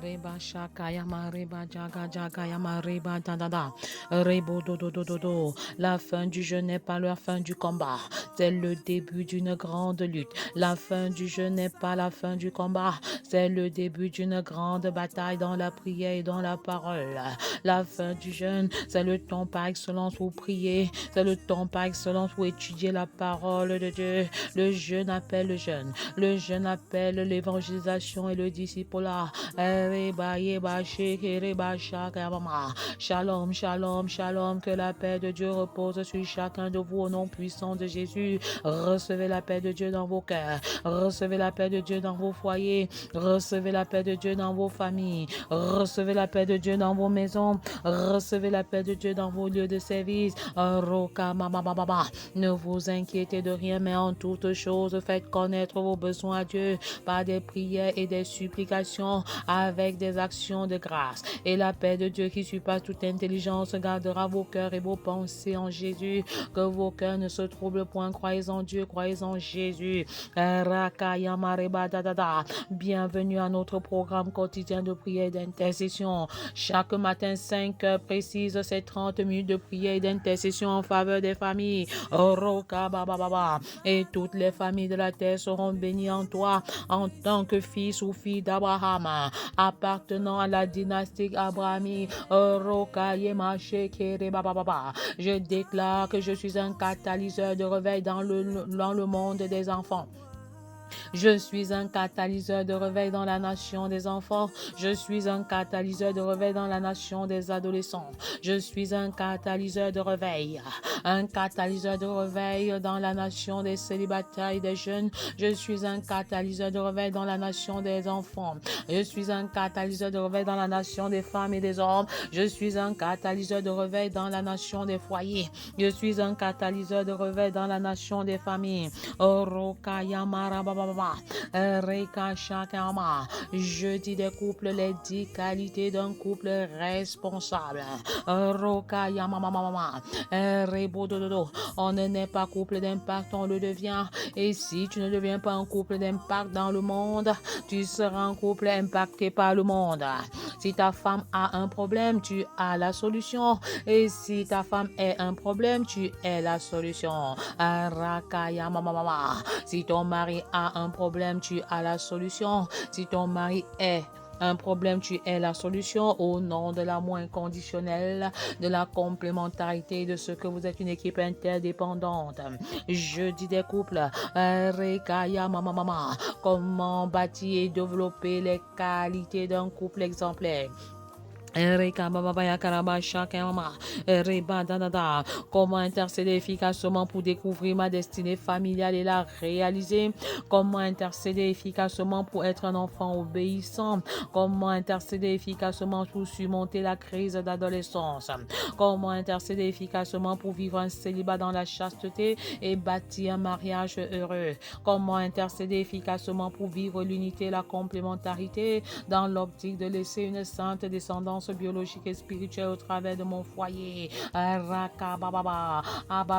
Reba shakaya mareba jaga jaga ya mareba da da da. Rebo do do do do do. La fin du jeu n'est pas la fin du combat. C'est le début d'une grande lutte. La fin du jeu n'est pas la fin du combat. C'est le début d'une grande bataille dans la prière et dans la parole. La fin du jeûne, c'est le temps par excellence pour prier. C'est le temps par excellence pour étudier la parole de Dieu. Le jeûne appelle le jeûne. Le jeûne appelle l'évangélisation et le discipulat. Shalom, shalom, shalom, que la paix de Dieu repose sur chacun de vous au nom puissant de Jésus. Recevez la paix de Dieu dans vos cœurs. Recevez la paix de Dieu dans vos foyers. Recevez la paix de Dieu dans vos familles. Recevez la paix de Dieu dans vos maisons. Recevez la paix de Dieu dans vos lieux de service. Ne vous inquiétez de rien, mais en toutes choses, faites connaître vos besoins à Dieu par des prières et des supplications avec des actions de grâce. Et la paix de Dieu qui surpasse toute intelligence gardera vos cœurs et vos pensées en Jésus. Que vos cœurs ne se troublent point. Croyez en Dieu, croyez en Jésus. Bienvenue à notre programme quotidien de prière et d'intercession. Chaque matin, 5 heures précises, c'est 30 minutes de prière et d'intercession en faveur des familles. Et toutes les familles de la terre seront bénies en toi en tant que fils ou fille d'Abraham, appartenant à la dynastie abrahamique. Je déclare que je suis un catalyseur de réveil dans le monde des enfants. Je suis un catalyseur de réveil dans la nation des enfants. Je suis un catalyseur de réveil dans la nation des adolescents. Je suis un catalyseur de réveil. Un catalyseur de réveil dans la nation des célibataires et des jeunes. Je suis un catalyseur de réveil dans la nation des enfants. Je suis un catalyseur de réveil dans la nation des femmes et des hommes. Je suis un catalyseur de réveil dans la nation des foyers. Je suis un catalyseur de réveil dans la nation des familles. Je dis des couples, les 10 qualités d'un couple responsable. On ne naît pas couple d'impact, on le devient. Et si tu ne deviens pas un couple d'impact dans le monde, tu seras un couple impacté par le monde. Si ta femme a un problème, tu as la solution. Et si ta femme est un problème, tu es la solution. Si ton mari a un problème, tu as la solution. Si ton mari est un problème, tu es la solution au nom de l'amour inconditionnel, de la complémentarité, de ce que vous êtes une équipe interdépendante. Je dis des couples, comment bâtir et développer les qualités d'un couple exemplaire. Comment intercéder efficacement pour découvrir ma destinée familiale et la réaliser? Comment intercéder efficacement pour être un enfant obéissant? Comment intercéder efficacement pour surmonter la crise d'adolescence? Comment intercéder efficacement pour vivre un célibat dans la chasteté et bâtir un mariage heureux? Comment intercéder efficacement pour vivre l'unité et la complémentarité dans l'optique de laisser une sainte descendance biologique et spirituelle au travers de mon foyer? Abba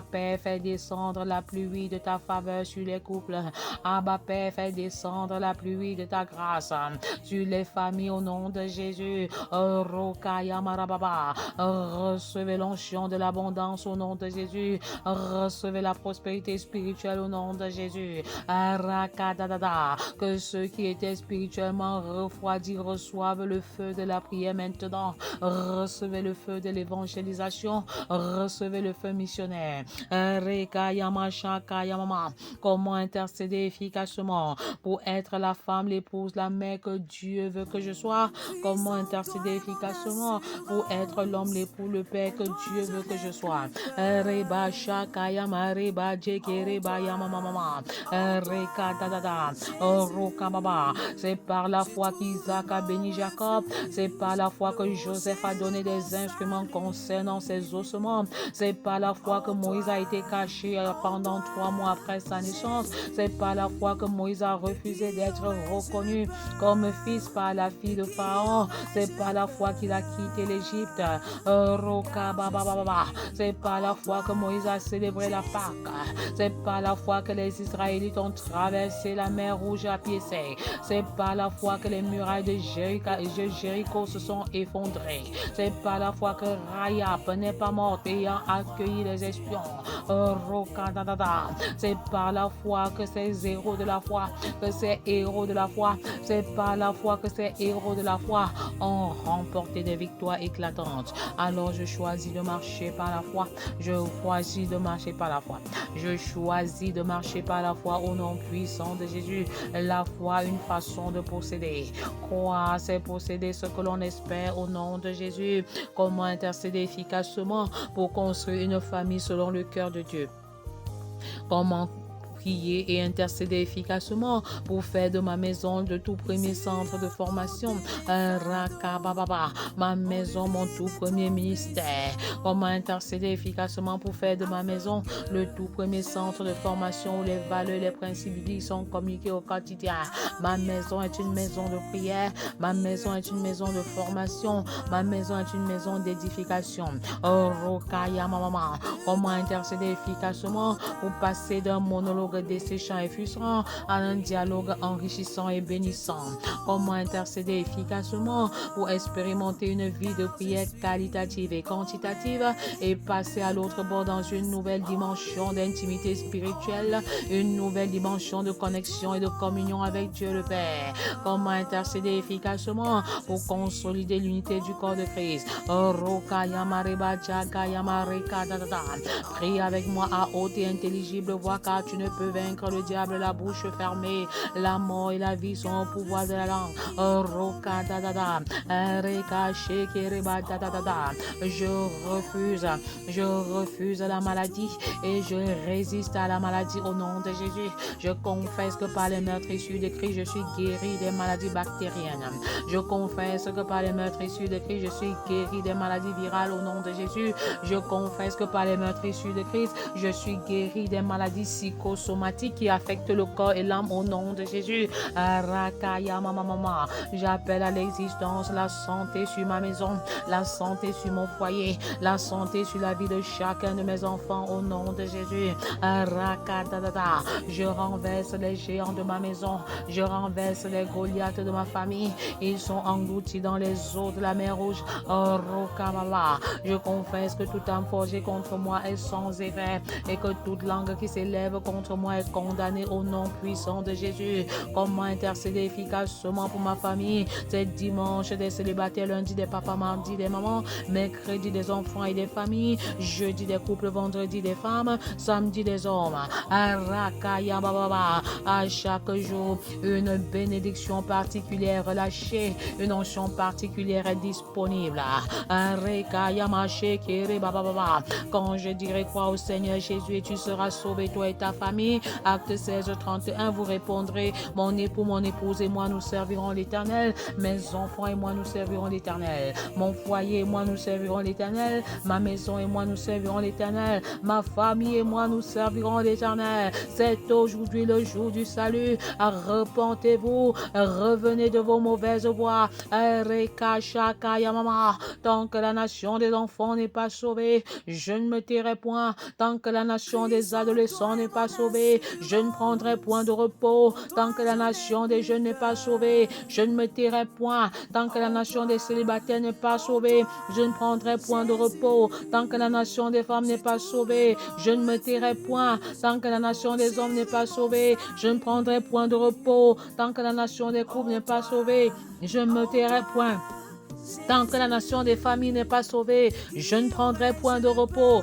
Père, fais descendre la pluie de ta faveur sur les couples. Abba Père, fais descendre la pluie de ta grâce sur les familles au nom de Jésus. Recevez l'onction de l'abondance au nom de Jésus. Recevez la prospérité spirituelle au nom de Jésus. Que ceux qui étaient spirituellement refroidis reçoivent le feu de la prière maintenant. Recevez le feu de l'évangélisation. Recevez le feu missionnaire. Comment intercéder efficacement pour être la femme, l'épouse, la mère que Dieu veut que je sois? Comment intercéder efficacement pour être l'homme, l'époux, le père que Dieu veut que je sois? C'est par la foi qu'Isaac a béni Jacob. C'est par la foi que Joseph a donné des instruments concernant ses ossements. C'est par la foi que Moïse a été caché pendant 3 mois après sa naissance. C'est par la foi que Moïse a refusé d'être reconnu comme fils par la fille de Pharaon. C'est par la foi qu'il a quitté l'Égypte. C'est par la foi que Moïse a célébré la Pâque. C'est par la foi que les Israélites ont traversé la mer Rouge à pied sec. C'est par la foi que les murailles de Jéricho se sont effondrées. C'est par la foi que Rahab n'est pas morte ayant accueilli les espions. C'est par la foi que ces héros de la foi, c'est par la foi que ces héros de la foi ont remporté des victoires éclatantes. Alors je choisis de marcher par la foi. Je choisis de marcher par la foi. Je choisis de marcher par la foi au nom puissant de Jésus. La foi, une façon de posséder. Croire, c'est posséder ce que l'on espère au nom de Jésus. Comment intercéder efficacement pour construire une famille selon le cœur de Dieu? Comment prier et intercéder efficacement pour faire de ma maison le tout premier centre de formation, ma maison, mon tout premier ministère. Comment intercéder efficacement pour faire de ma maison le tout premier centre de formation où les valeurs, les principes bibliques sont communiqués au quotidien. Ma maison est une maison de prière, ma maison est une maison de formation, ma maison est une maison d'édification. Comment intercéder efficacement pour passer d'un monologue desséchant et frustrant à un dialogue enrichissant et bénissant. Comment intercéder efficacement pour expérimenter une vie de prière qualitative et quantitative et passer à l'autre bord dans une nouvelle dimension d'intimité spirituelle, une nouvelle dimension de connexion et de communion avec Dieu le Père. Comment intercéder efficacement pour consolider l'unité du corps de Christ. Prie avec moi à haute et intelligible voix, car tu ne peux vaincre le diable la bouche fermée. La mort et la vie sont au pouvoir de la langue. Je refuse la maladie et je résiste à la maladie au nom de Jésus. Je confesse que par les meurtres issus de Christ, je suis guéri des maladies bactériennes. Je confesse que par les meurtres issus de Christ, je suis guéri des maladies virales au nom de Jésus. Je confesse que par les meurtres issus de Christ, je suis guéri des maladies psychosomatiques qui affectent le corps et l'âme au nom de Jésus. J'appelle à l'existence la santé sur ma maison, la santé sur mon foyer, la santé sur la vie de chacun de mes enfants au nom de Jésus. Je renverse les géants de ma maison, je renverse les Goliaths de ma famille. Ils sont engloutis dans les eaux de la mer Rouge. Je confesse que toute âme forgée contre moi est sans effet et que toute langue qui s'élève contre moi est condamnée au nom puissant de Jésus. Comment intercéder efficacement pour ma famille? C'est dimanche des célibataires, lundi des papas, mardi des mamans, mercredi des enfants et des familles, jeudi des couples, vendredi des femmes, samedi des hommes. À chaque jour, une bénédiction particulière relâchée, une onction particulière est disponible. Quand je dirai crois au Seigneur Jésus et tu seras sauvé, toi et ta famille. Acte 16, 31, vous répondrez, mon époux, mon épouse et moi nous servirons l'Éternel. Mes enfants et moi nous servirons l'Éternel. Mon foyer et moi nous servirons l'Éternel. Ma maison et moi nous servirons l'Éternel. Ma famille et moi nous servirons l'Éternel. C'est aujourd'hui le jour du salut. Repentez-vous, revenez de vos mauvaises voies. Tant que la nation des enfants n'est pas sauvée, je ne me tairai point. Tant que la nation des adolescents n'est pas sauvée, je ne prendrai point de repos. Tant que la nation des jeunes n'est pas sauvée, je ne me tairai point. Tant que la nation des célibataires n'est pas sauvée, je ne prendrai point de repos. Tant que la nation des femmes n'est pas sauvée, je ne me tairai point. Tant que la nation des hommes n'est pas sauvée, je ne prendrai point de repos. Tant que la nation des couples n'est pas sauvée, je ne me tairai point. Tant que la nation des familles n'est pas sauvée, je ne prendrai point de repos.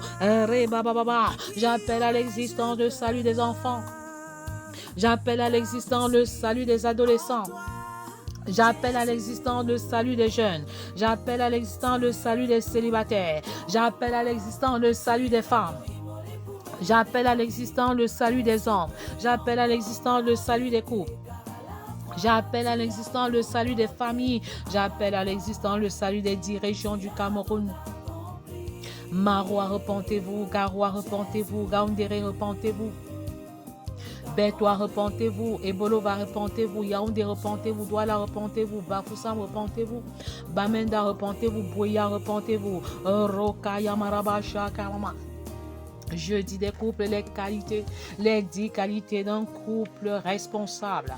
J'appelle à l'existence le salut des enfants. J'appelle à l'existence le salut des adolescents. J'appelle à l'existence le salut des jeunes. J'appelle à l'existence le salut des célibataires. J'appelle à l'existence le salut des femmes. J'appelle à l'existence le salut des hommes. J'appelle à l'existence le salut des couples. J'appelle à l'existence le salut des familles. J'appelle à l'existence le salut des 10 régions du Cameroun. Marois, repentez-vous. Garoua, repentez-vous. Gaoundéré, repentez-vous. Bétois, repentez-vous. Ebolova, repentez-vous. Yaoundé, repentez-vous. Douala, repentez-vous. Bafoussam, repentez-vous. Bamenda, repentez-vous. Bouya, repentez-vous. Rokaya, Marabasha, Kamama. Je dis des couples, les qualités, les 10 qualités d'un couple responsable.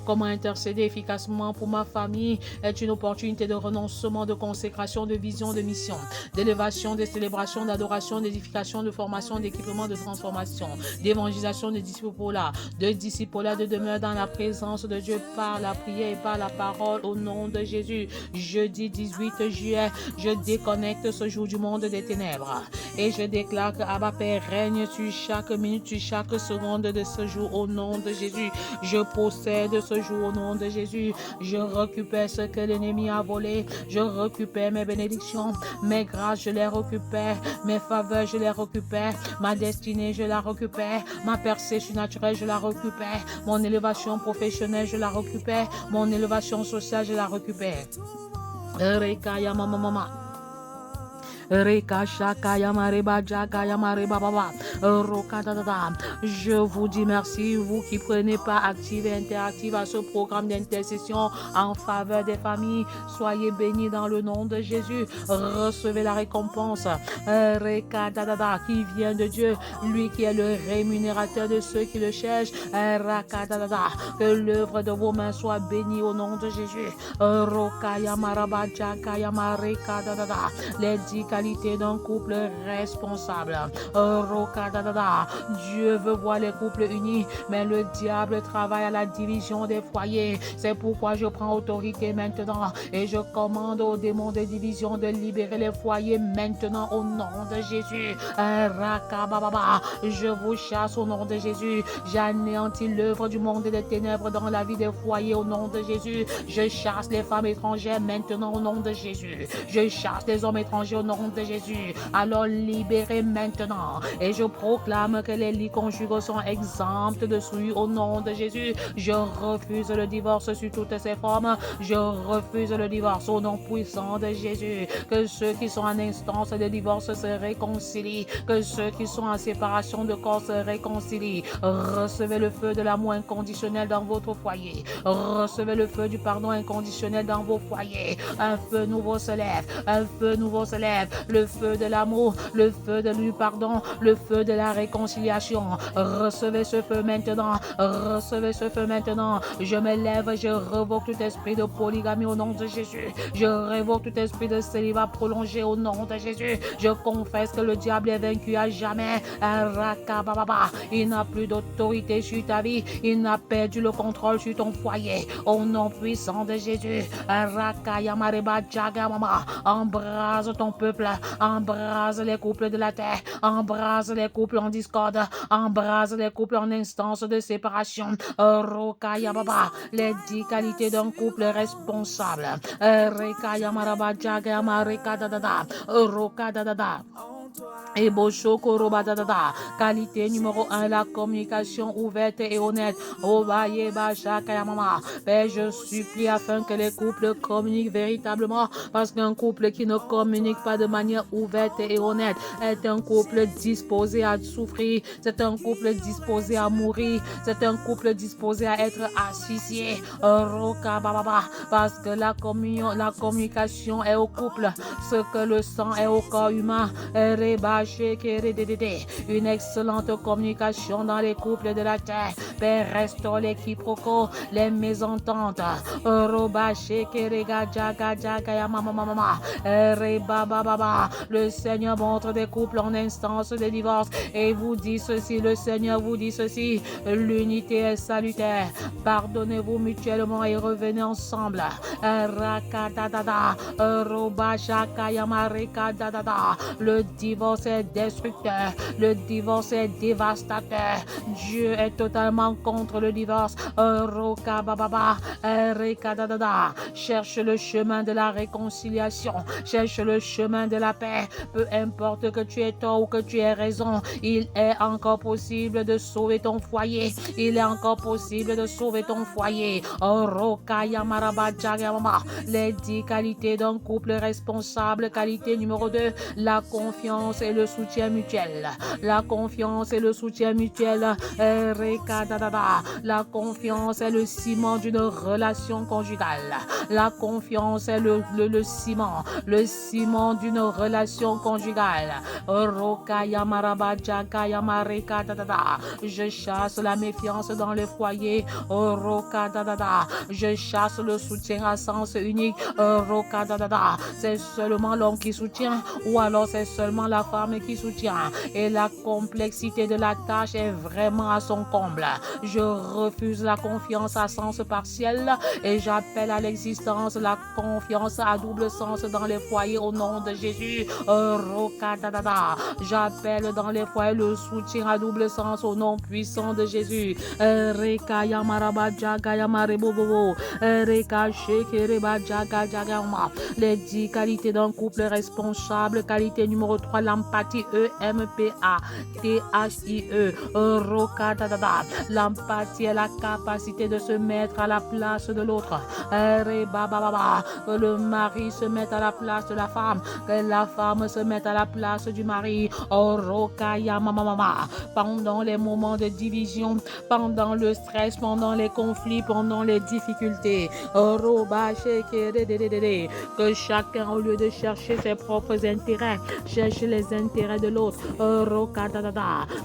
Comment intercéder efficacement pour ma famille est une opportunité de renoncement, de consécration, de vision, de mission, d'élévation, de célébration, d'adoration, d'édification, de formation, d'équipement, de transformation, d'évangélisation, de discipolat, de demeure dans la présence de Dieu par la prière et par la parole au nom de Jésus. Jeudi 18 juillet, je déconnecte ce jour du monde des ténèbres et je déclare que Abba Père règne sur chaque minute, sur chaque seconde de ce jour au nom de Jésus. Je possède ce jour au nom de Jésus. Je récupère ce que l'ennemi a volé. Je récupère mes bénédictions, mes grâces, je les récupère, mes faveurs, je les récupère, ma destinée, je la récupère, ma percée surnaturelle, je la récupère, mon élévation professionnelle, je la récupère, mon élévation sociale, je la récupère. Rekaya mama mama. Je vous dis merci, vous qui prenez part active et interactive à ce programme d'intercession en faveur des familles. Soyez bénis dans le nom de Jésus. Recevez la récompense qui vient de Dieu, lui qui est le rémunérateur de ceux qui le cherchent. Que l'œuvre de vos mains soit bénie au nom de Jésus. Les 10 qualités d'un couple responsable. Dieu veut voir les couples unis, mais le diable travaille à la division des foyers. C'est pourquoi je prends autorité maintenant et je commande aux démons de division de libérer les foyers maintenant au nom de Jésus. Je vous chasse au nom de Jésus. J'anéantis l'œuvre du monde des ténèbres dans la vie des foyers au nom de Jésus. Je chasse les femmes étrangères maintenant au nom de Jésus. Je chasse les hommes étrangers au nom de Jésus. Alors libérez maintenant. Et je proclame que les lits conjugaux sont exempts de souillure au nom de Jésus. Je refuse le divorce sur toutes ses formes. Je refuse le divorce au nom puissant de Jésus. Que ceux qui sont en instance de divorce se réconcilient. Que ceux qui sont en séparation de corps se réconcilient. Recevez le feu de l'amour inconditionnel dans votre foyer. Recevez le feu du pardon inconditionnel dans vos foyers. Un feu nouveau se lève. Un feu nouveau se lève. Le feu de l'amour, le feu de du pardon, le feu de la réconciliation. Recevez ce feu maintenant. Recevez ce feu maintenant. Je me lève, je révoque tout esprit de polygamie au nom de Jésus. Je révoque tout esprit de célibat prolongé au nom de Jésus. Je confesse que le diable est vaincu à jamais. Il n'a plus d'autorité sur ta vie. Il n'a perdu le contrôle sur ton foyer. Au nom puissant de Jésus. Embrase ton peuple. Embrase les couples de la terre. Embrase les couples en discorde. Embrase les couples en instance de séparation. Les 10 qualités d'un couple responsable. Qualité numéro 1, la communication ouverte et honnête. Père, je supplie afin que les couples communiquent véritablement, parce qu'un couple qui ne communique pas de manière ouverte et honnête est un couple disposé à souffrir, c'est un couple disposé à mourir, c'est un couple disposé à être asphyxié. Parce que la communication est au couple, ce que le sang est au corps humain. Une excellente communication dans les couples de la terre. Père, restaure les quiproquos, les mésententes. Le Seigneur montre des couples en instance de divorce et vous dit ceci, le Seigneur vous dit ceci: l'unité est salutaire. Pardonnez-vous mutuellement et revenez ensemble. Le divorce est destructeur. Le divorce est dévastateur. Dieu est totalement contre le divorce. Roka bababa, reka dadada. Cherche le chemin de la réconciliation. Cherche le chemin de la paix. Peu importe que tu aies tort ou que tu aies raison, il est encore possible de sauver ton foyer. Il est encore possible de sauver ton foyer. Roka yamaraba jagama. Les 10 qualités d'un couple responsable. Qualité numéro 2, la confiance et le soutien mutuel. La confiance et le soutien mutuel. La confiance est le ciment d'une relation conjugale. La confiance est le ciment d'une relation conjugale. Je chasse la méfiance dans le foyer. Je chasse le soutien à sens unique. C'est seulement l'homme qui soutient ou alors c'est seulement la femme qui soutient. Et la complexité de la tâche est vraiment à son comble. Je refuse la confiance à sens partiel et j'appelle à l'existence la confiance à double sens dans les foyers au nom de Jésus. J'appelle dans les foyers le soutien à double sens au nom puissant de Jésus. Les 10 qualités d'un couple responsable. Qualité numéro 3, l'empathie. EMPATHIE. L'empathie est la capacité de se mettre à la place de l'autre. Que le mari se mette à la place de la femme, que la femme se mette à la place du mari. Pendant les moments de division, pendant le stress, pendant les conflits, pendant les difficultés. Que chacun, au lieu de chercher ses propres intérêts, cherche les intérêts de l'autre.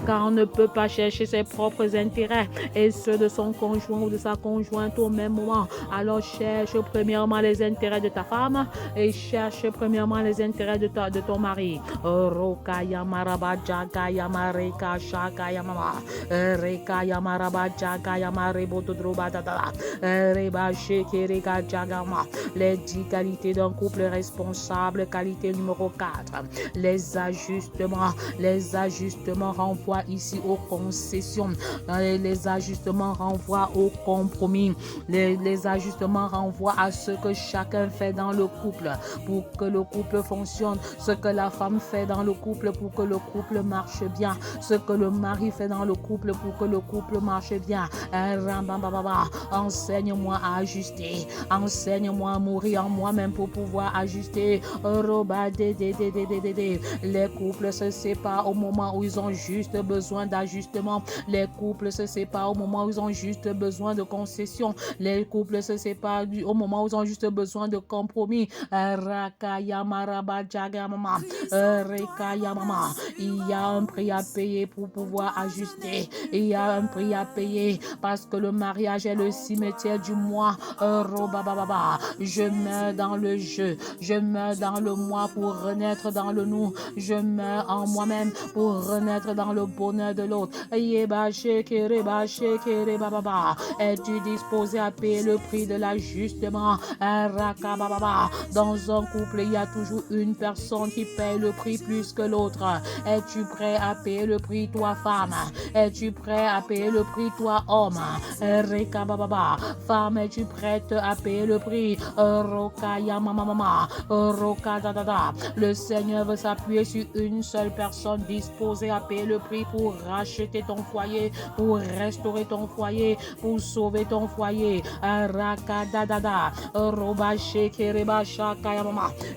Car on ne peut pas chercher ses propres intérêts et ceux de son conjoint ou de sa conjointe au même moment. Alors cherche premièrement les intérêts de ta femme et cherche premièrement les intérêts de ton mari. Les 10 qualités d'un couple responsable. Qualité numéro 4, les ajustements. Les ajustements renvoient ici aux concessions. Les ajustements renvoient au compromis. Les ajustements renvoient à ce que chacun fait dans le couple pour que le couple fonctionne. Ce que la femme fait dans le couple pour que le couple marche bien. Ce que le mari fait dans le couple pour que le couple marche bien. Enseigne-moi à ajuster. Enseigne-moi à mourir en moi-même pour pouvoir ajuster. Les couples se séparent au moment où ils ont juste besoin d'ajustement. Les couples se séparent au moment où ils ont juste besoin de concessions. Les couples se séparent au moment où ils ont juste besoin de compromis. Il y a un prix à payer pour pouvoir ajuster. Il y a un prix à payer parce que le mariage est le cimetière du moi. Je meurs dans le jeu. Je meurs dans le moi pour renaître dans le nous. Je meurs en moi-même pour renaître dans le bonheur de l'autre. Es-tu disposé à payer le prix de l'ajustement? Dans un couple, il y a toujours une personne qui paye le prix plus que l'autre. Es-tu prêt à payer le prix, toi, femme? Es-tu prêt à payer le prix, toi, homme? Femme, es-tu prête à payer le prix? Le Seigneur veut s'appuyer sur une seule personne disposée à payer le prix pour racheter ton foyer, pour restaurer ton foyer, pour sauver ton foyer.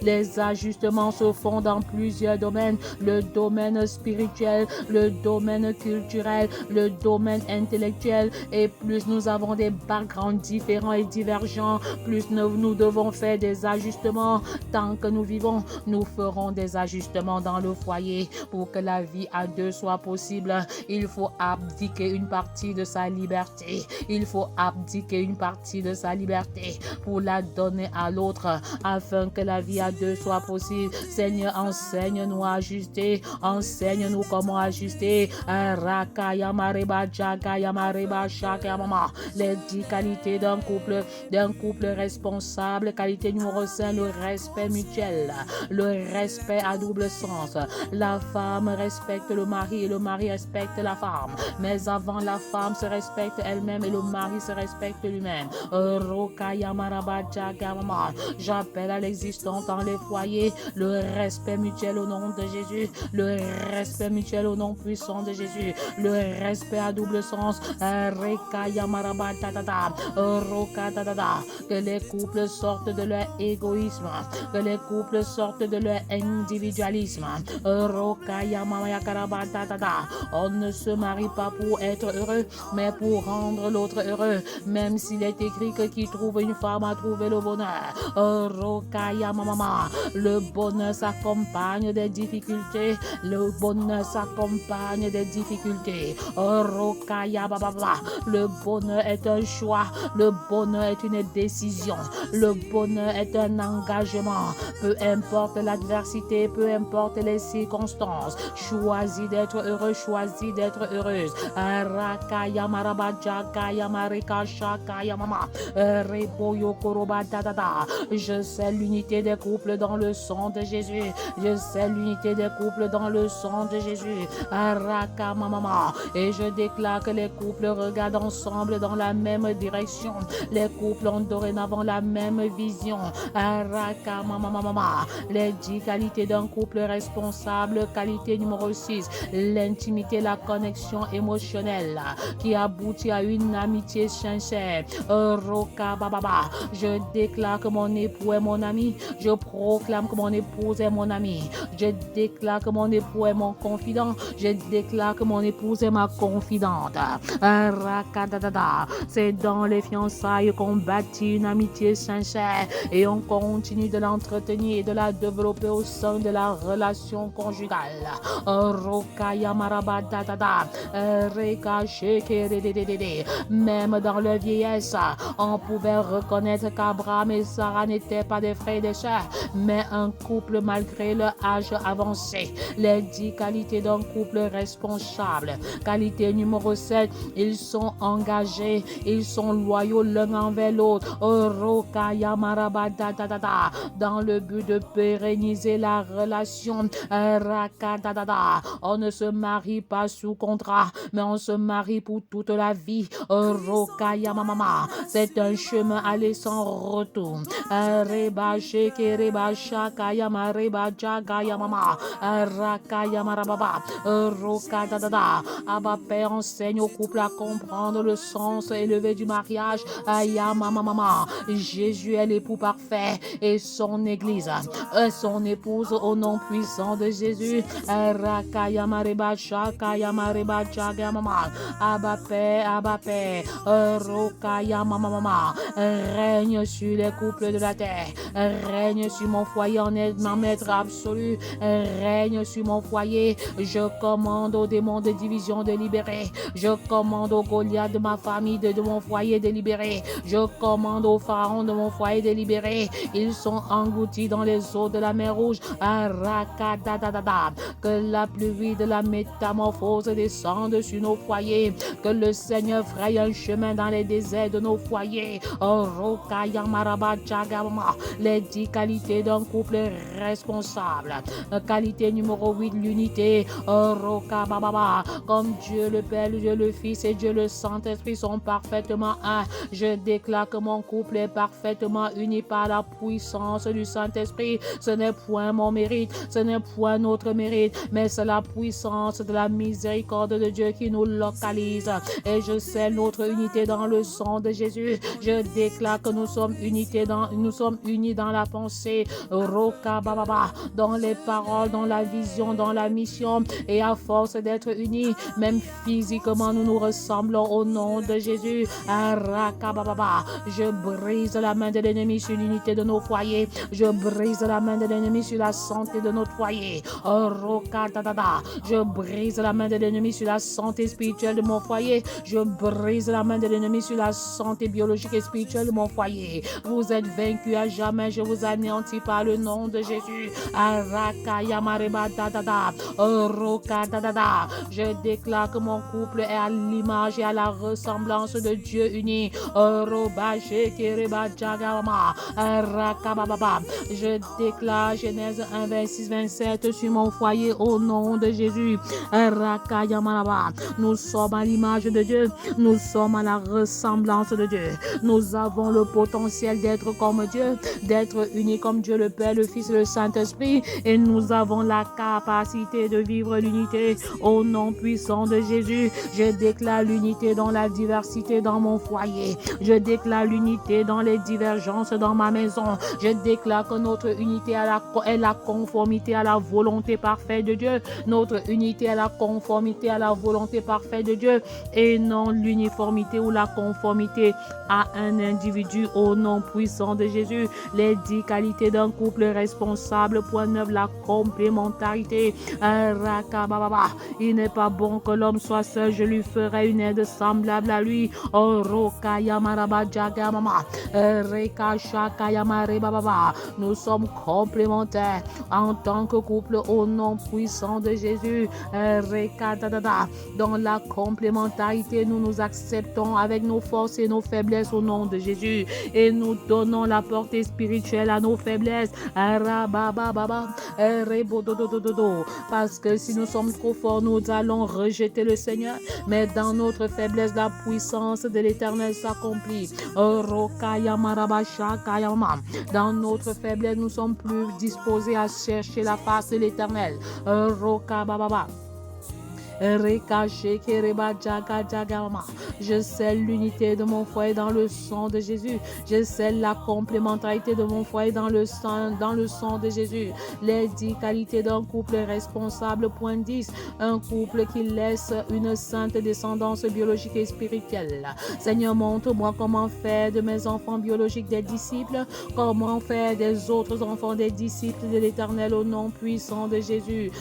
Les ajustements se font dans plusieurs domaines. Le domaine spirituel, le domaine culturel, le domaine intellectuel. Et plus nous avons des backgrounds différents et divergents, plus nous devons faire des ajustements. Tant que nous vivons, nous ferons des ajustements dans le foyer pour que la vie à deux soit possible. Il faut abdiquer une partie de sa liberté. Il faut abdiquer une partie de sa liberté pour la donner à l'autre afin que la vie à deux soit possible. Seigneur, enseigne-nous à ajuster. Enseigne-nous comment ajuster. Les 10 qualités d'un couple responsable. Qualité numéro 5, le respect mutuel. Le respect à double obéissance. La femme respecte le mari et le mari respecte la femme. Mais avant, la femme se respecte elle-même et le mari se respecte lui-même. J'appelle à l'existence dans les foyers le respect mutuel au nom de Jésus, le respect mutuel au nom puissant de Jésus, le respect à double sens. Que les couples sortent de leur égoïsme, que les couples sortent de leur individualisme. On ne se marie pas pour être heureux, mais pour rendre l'autre heureux. Même s'il est écrit que qui trouve une femme a trouvé le bonheur. Le bonheur s'accompagne des difficultés. Le bonheur s'accompagne des difficultés. Le bonheur est un choix. Le bonheur est une décision. Le bonheur est un engagement. Peu importe l'adversité, peu importe les circonstances. Choisis d'être heureux, choisis d'être heureuse. Je sais l'unité des couples dans le sang de Jésus. Je sais l'unité des couples dans le sang de Jésus. Et je déclare que les couples regardent ensemble dans la même direction. Les couples ont dorénavant la même vision. Les 10 qualités d'un couple responsable. Qualité numéro 6, l'intimité, la connexion émotionnelle qui aboutit à une amitié sincère. Je déclare que mon époux est mon ami. Je proclame que mon épouse est mon ami. Je déclare que mon époux est mon confident. Je déclare que mon épouse est ma confidente. C'est dans les fiançailles qu'on bâtit une amitié sincère et on continue de l'entretenir et de la développer au sein de la relation conjugale. Même dans leur vieillesse, on pouvait reconnaître qu'Abraham et Sarah n'étaient pas des frères et des sœurs, mais un couple malgré leur âge avancé. Les 10 qualités d'un couple responsable. Qualité numéro 7, ils sont engagés, ils sont loyaux l'un envers l'autre. Dans le but de pérenniser la relation. On ne se marie pas sous contrat, mais on se marie pour toute la vie. C'est un chemin aller sans retour. Abba Père, enseigne au couple à comprendre le sens élevé du mariage. Jésus est l'époux parfait et son église, son épouse au nom puissant de Jésus. Abba Père, règne sur les couples de la terre, règne sur mon foyer en maître absolu, règne sur mon foyer. Je commande aux démons de division de libérer. Je commande aux Goliath de ma famille, de mon foyer de libérer. Je commande aux pharaons de mon foyer de libérer. Ils sont engloutis dans les eaux de la mer Rouge. Que la pluie de la métamorphose descende sur nos foyers. Que le Seigneur fraye un chemin dans les déserts de nos foyers. Les 10 qualités d'un couple responsable. Qualité numéro 8, l'unité. Comme Dieu le Père, Dieu le Fils et Dieu le Saint-Esprit sont parfaitement un. Je déclare que mon couple est parfaitement uni par la puissance du Saint-Esprit. Ce n'est point mon mérite, ce n'est point notre mérite, mais c'est la puissance de la miséricorde de Dieu qui nous localise. Et je sais notre unité dans le sang de Jésus. Je déclare que nous sommes unis dans la pensée, dans les paroles, dans la vision, dans la mission. Et à force d'être unis, même physiquement, nous nous ressemblons au nom de Jésus. Je brise la main de l'ennemi sur l'unité de nos foyers. Je brise la main de l'ennemi sur la santé de notre foyer. Je brise la main de l'ennemi sur la santé spirituelle de mon foyer. Je brise la main de l'ennemi sur la santé biologique et spirituelle de mon foyer. Vous êtes vaincus à jamais. Je vous anéantis par le nom de Jésus. Je déclare que mon couple est à l'image et à la ressemblance de Dieu uni. Je déclare Genèse 1, 26, 27 sur mon foyer au nom de Jésus. Nous sommes à l'image de Dieu. Nous sommes à la ressemblance de Dieu. Nous avons le potentiel d'être comme Dieu, d'être unis comme Dieu le Père, le Fils et le Saint-Esprit. Et nous avons la capacité de vivre l'unité au nom puissant de Jésus. Je déclare l'unité dans la diversité dans mon foyer. Je déclare l'unité dans les divergences dans ma maison. Je déclare que notre unité est la conformité à la volonté parfaite de Dieu. Notre unité est la conformité à la volonté parfaite de Dieu et non l'uniformité ou la conformité à un individu au nom puissant de Jésus. Les 10 qualités d'un couple responsable. Point 9, la complémentarité. Il n'est pas bon que l'homme soit seul. Je lui ferai une aide semblable à lui. Nous sommes complémentaires en tant que couple au nom puissant de Jésus. Dans la complémentarité, nous nous acceptons avec nos forces et nos faiblesses au nom de Jésus. Et nous donnons la portée spirituelle à nos faiblesses. Parce que si nous sommes trop forts, nous allons rejeter le Seigneur. Mais dans notre faiblesse, la puissance de l'Éternel s'accomplit. Dans notre faiblesse, nous sommes plus disposés à chercher la face de l'Éternel. Je scelle l'unité de mon foyer dans le sang de Jésus. Je scelle la complémentarité de mon foyer dans le sang de Jésus. Les 10 qualités d'un couple responsable. Point 10. Un couple qui laisse une sainte descendance biologique et spirituelle. Seigneur, montre-moi comment faire de mes enfants biologiques des disciples. Comment faire des autres enfants des disciples de l'Éternel au nom puissant de Jésus.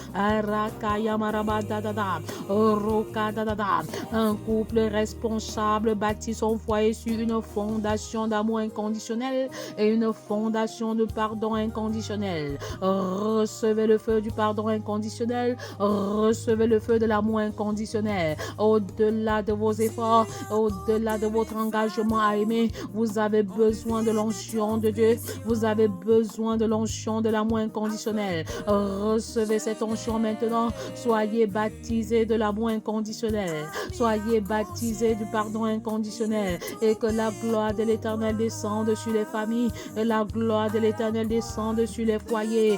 Un couple responsable bâtit son foyer sur une fondation d'amour inconditionnel et une fondation de pardon inconditionnel. Recevez le feu du pardon inconditionnel, recevez le feu de l'amour inconditionnel. Au-delà de vos efforts, au-delà de votre engagement à aimer, vous avez besoin de l'onction de Dieu, vous avez besoin de l'onction de l'amour inconditionnel. Recevez cette onction maintenant, soyez baptisés de l'amour inconditionnel, soyez baptisés du pardon inconditionnel et que la gloire de l'Éternel descende sur les familles, et la gloire de l'Éternel descende sur les foyers.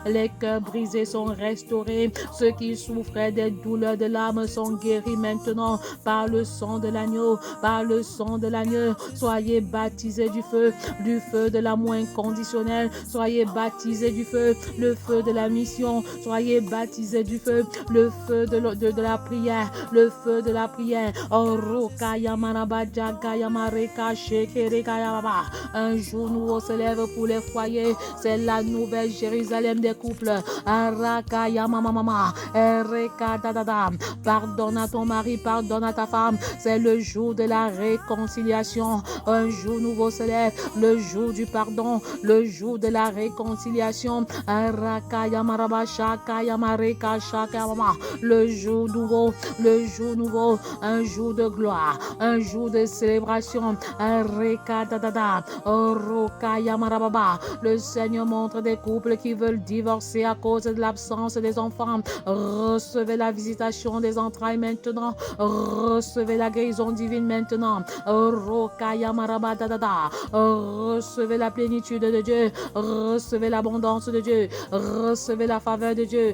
Les cœurs brisés sont restaurés, ceux qui souffraient des douleurs de l'âme sont guéris maintenant par le sang de l'agneau, par le sang de l'agneau. Soyez baptisés du feu de l'amour inconditionnel, soyez baptisés du feu, le feu de la mission, soyez baptisés du feu, le feu de la prière, le feu de la prière. Un jour nouveau se lève pour les foyers, c'est la nouvelle Jérusalem des couples. Pardonne à ton mari, pardonne à ta femme, c'est le jour de la réconciliation. Un jour nouveau se lève, le jour du pardon, le jour de la réconciliation. Le jour nouveau, un jour de gloire, un jour de célébration. Le Seigneur montre des couples qui veulent divorcer à cause de l'absence des enfants. Recevez la visitation des entrailles maintenant, recevez la guérison divine maintenant. Recevez la plénitude de Dieu, recevez l'abondance de Dieu, recevez la faveur de Dieu.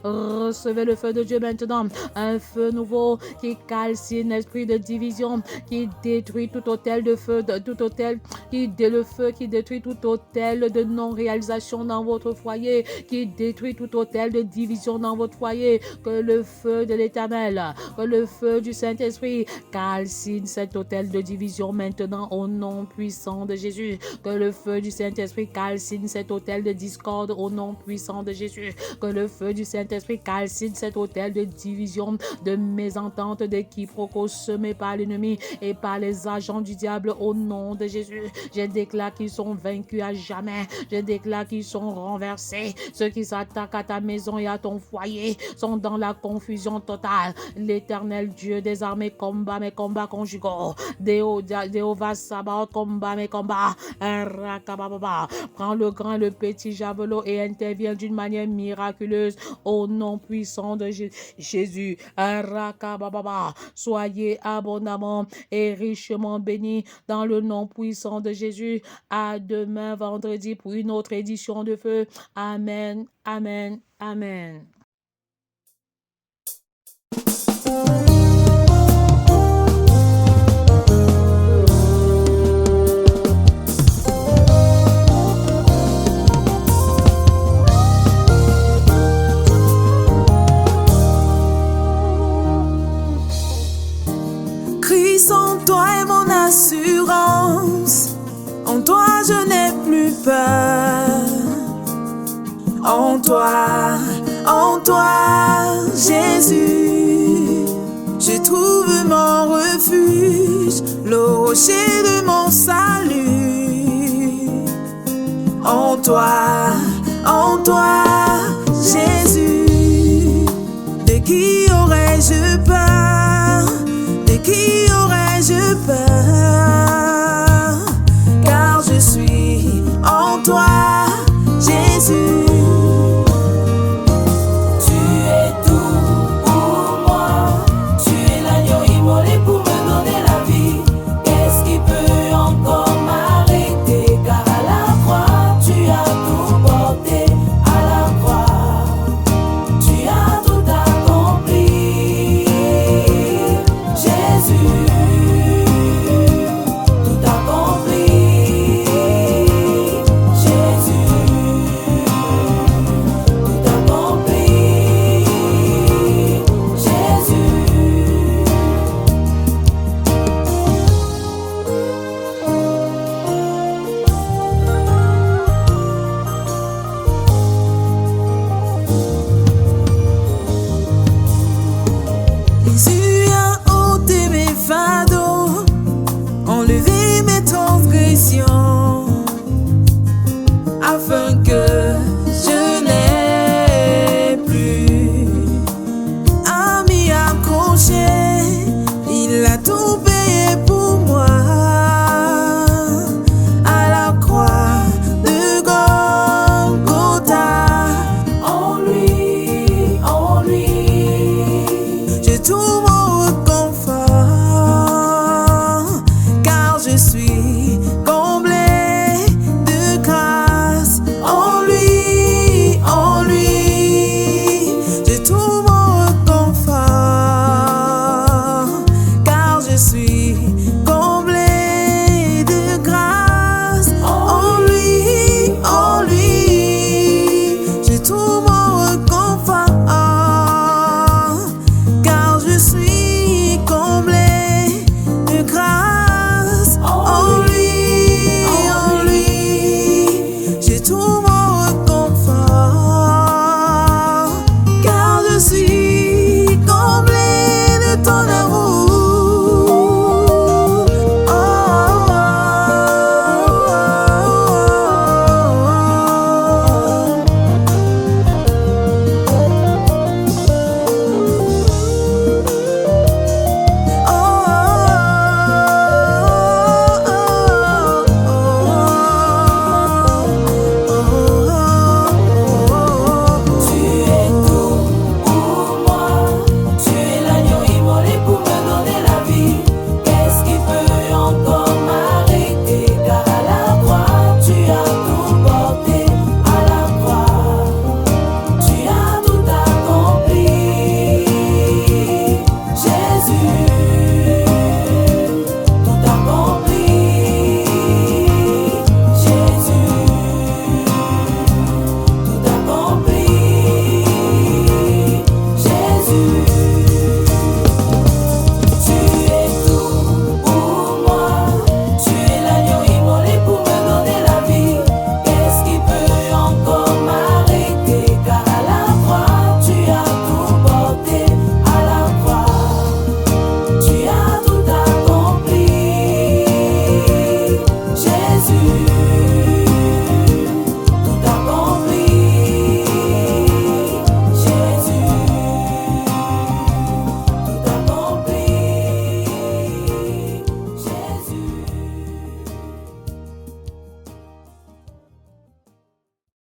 Recevez le feu de Dieu maintenant, un feu nouveau qui calcine l'esprit de division, qui détruit tout hôtel de feu, le feu qui détruit tout hôtel de non-réalisation dans votre foyer, qui détruit tout hôtel de division dans votre foyer. Que le feu de l'Éternel, que le feu du Saint-Esprit calcine cet hôtel de division maintenant au nom puissant de Jésus. Que le feu du Saint-Esprit calcine cet hôtel autel de discorde au nom puissant de Jésus. Que le feu du Saint-Esprit calcine cet autel de division, de mésentente, de quiproquos semés par l'ennemi et par les agents du diable au nom de Jésus. Je déclare qu'ils sont vaincus à jamais. Je déclare qu'ils sont renversés. Ceux qui s'attaquent à ta maison et à ton foyer sont dans la confusion totale. L'Éternel Dieu des armées combat mes combats conjugaux. Jéhovah Sabaoth combat mes combats. Prends le grand, le petit javelot et intervient d'une manière miraculeuse au nom puissant de Jésus. Soyez abondamment et richement bénis dans le nom puissant de Jésus. À demain vendredi pour une autre édition de feu. Amen, amen, amen. Christ en toi est mon assurance. En toi je n'ai plus peur. En toi, Jésus, je trouve mon refuge, le rocher de mon salut. En toi,